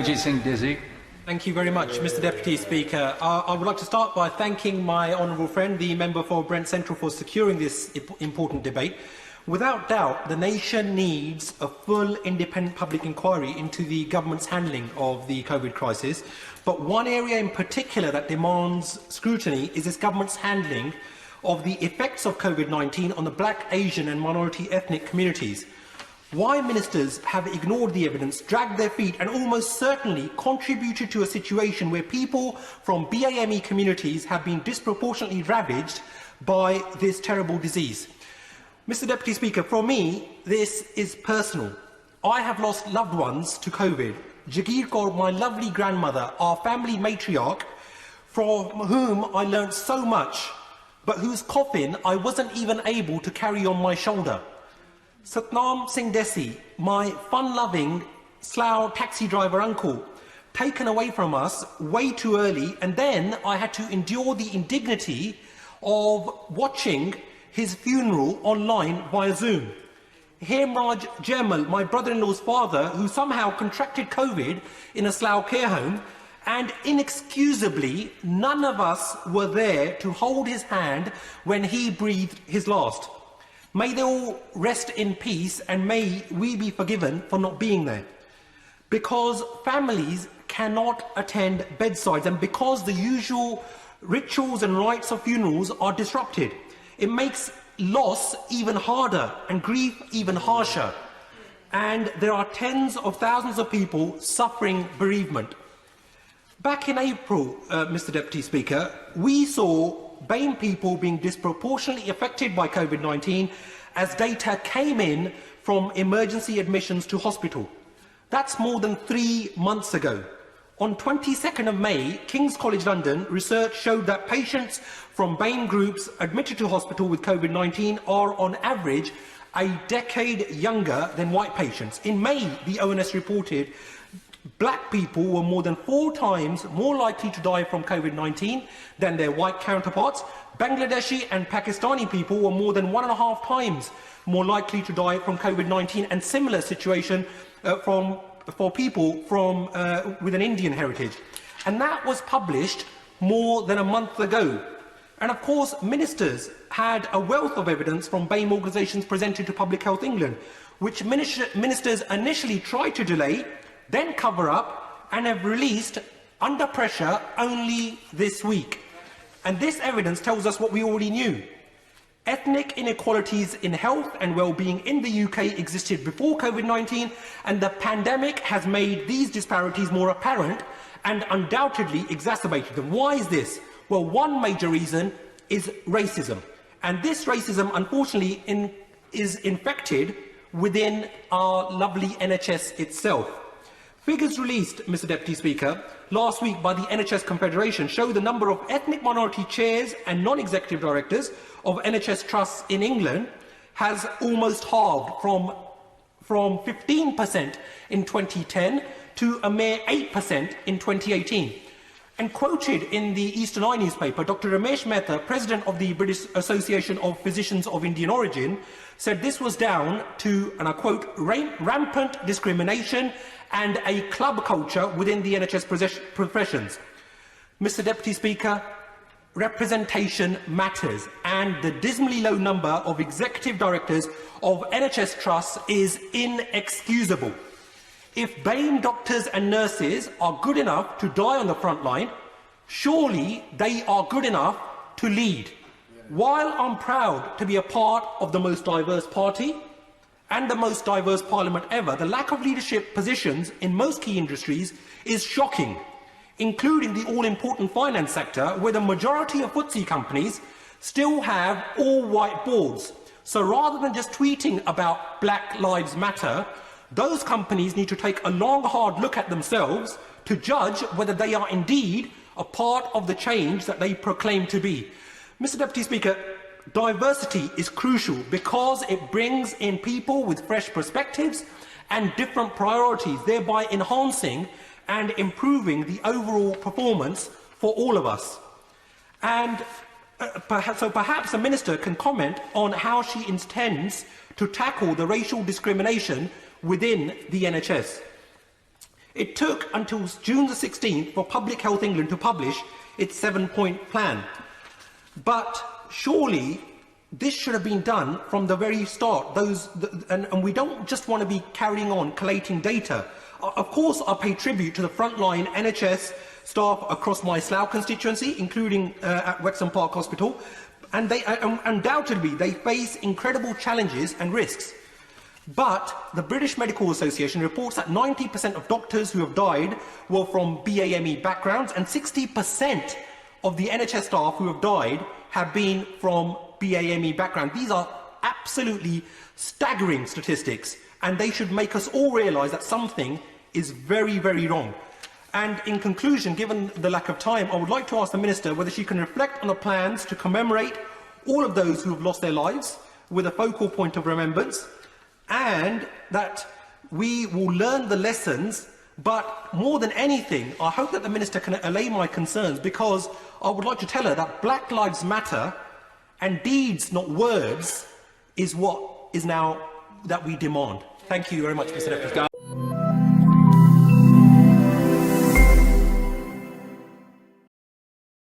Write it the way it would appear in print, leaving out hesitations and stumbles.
Dhesi. Thank you very much, Mr Deputy Speaker. I would like to start by thanking my honourable friend, the member for Brent Central, for securing this important debate. Without doubt, the nation needs a full independent public inquiry into the government's handling of the COVID crisis. But one area in particular that demands scrutiny is this government's handling of the effects of COVID-19 on the Black, Asian and minority ethnic communities. Why ministers have ignored the evidence, dragged their feet and almost certainly contributed to a situation where people from BAME communities have been disproportionately ravaged by this terrible disease. Mr Deputy Speaker, for me, this is personal. I have lost loved ones to COVID. Jagir Kaur, my lovely grandmother, our family matriarch, from whom I learnt so much, but whose coffin I wasn't even able to carry on my shoulder. Satnam Singh Dhesi, my fun-loving Slough taxi driver uncle, taken away from us way too early, and then I had to endure the indignity of watching his funeral online via Zoom. Hemraj Jamal, my brother-in-law's father, who somehow contracted COVID in a Slough care home, and inexcusably, none of us were there to hold his hand when he breathed his last. May they all rest in peace, and may we be forgiven for not being there. Because families cannot attend bedsides, and because the usual rituals and rites of funerals are disrupted, it makes loss even harder and grief even harsher. And there are tens of thousands of people suffering bereavement. Back in April, Mr Deputy Speaker, we saw BAME people being disproportionately affected by COVID-19 as data came in from emergency admissions to hospital. That's more than 3 months ago. On 22nd of May, King's College London research showed that patients from BAME groups admitted to hospital with COVID-19 are on average a decade younger than white patients. In May, the ONS reported Black people were more than 4 times more likely to die from COVID-19 than their white counterparts. Bangladeshi and Pakistani people were more than 1.5 times more likely to die from COVID-19, and similar situation for people from with an Indian heritage. And that was published more than a month ago. And of course, ministers had a wealth of evidence from BAME organisations presented to Public Health England, which ministers initially tried to delay, then cover up, and have released under pressure only this week. And this evidence tells us what we already knew. Ethnic inequalities in health and well-being in the UK existed before COVID-19, and the pandemic has made these disparities more apparent and undoubtedly exacerbated them. Why is this? Well, one major reason is racism. And this racism, unfortunately, is infected within our lovely NHS itself. Figures released, Mr Deputy Speaker, last week by the NHS Confederation show the number of ethnic minority chairs and non-executive directors of NHS trusts in England has almost halved from 15% in 2010 to a mere 8% in 2018. And quoted in the Eastern Eye newspaper, Dr Ramesh Mehta, President of the British Association of Physicians of Indian Origin, said this was down to, and I quote, rampant discrimination and a club culture within the NHS professions. Mr Deputy Speaker, representation matters, and the dismally low number of executive directors of NHS trusts is inexcusable. If BAME doctors and nurses are good enough to die on the front line, surely they are good enough to lead. While I'm proud to be a part of the most diverse party and the most diverse parliament ever, the lack of leadership positions in most key industries is shocking, including the all-important finance sector, where the majority of FTSE companies still have all-white boards. So rather than just tweeting about Black Lives Matter, those companies need to take a long, hard look at themselves to judge whether they are indeed a part of the change that they proclaim to be. Mr Deputy Speaker, diversity is crucial because it brings in people with fresh perspectives and different priorities, thereby enhancing and improving the overall performance for all of us. And perhaps a minister can comment on how she intends to tackle the racial discrimination within the NHS. It took until June the 16th for Public Health England to publish its 7-point plan. But surely this should have been done from the very start. And we don't just want to be carrying on collating data. Of course, I pay tribute to the frontline NHS staff across my Slough constituency, including at Wexham Park Hospital, and they undoubtedly they face incredible challenges and risks. But the British Medical Association reports that 90% of doctors who have died were from BAME backgrounds, and 60% of the NHS staff who have died have been from BAME background. These are absolutely staggering statistics, and they should make us all realise that something is very, very wrong. And in conclusion, given the lack of time, I would like to ask the Minister whether she can reflect on the plans to commemorate all of those who have lost their lives with a focal point of remembrance, and that we will learn the lessons. But more than anything, I hope that the Minister can allay my concerns, because I would like to tell her that Black Lives Matter and deeds, not words, is what is now that we demand. Thank you very much, Mr. Deputy.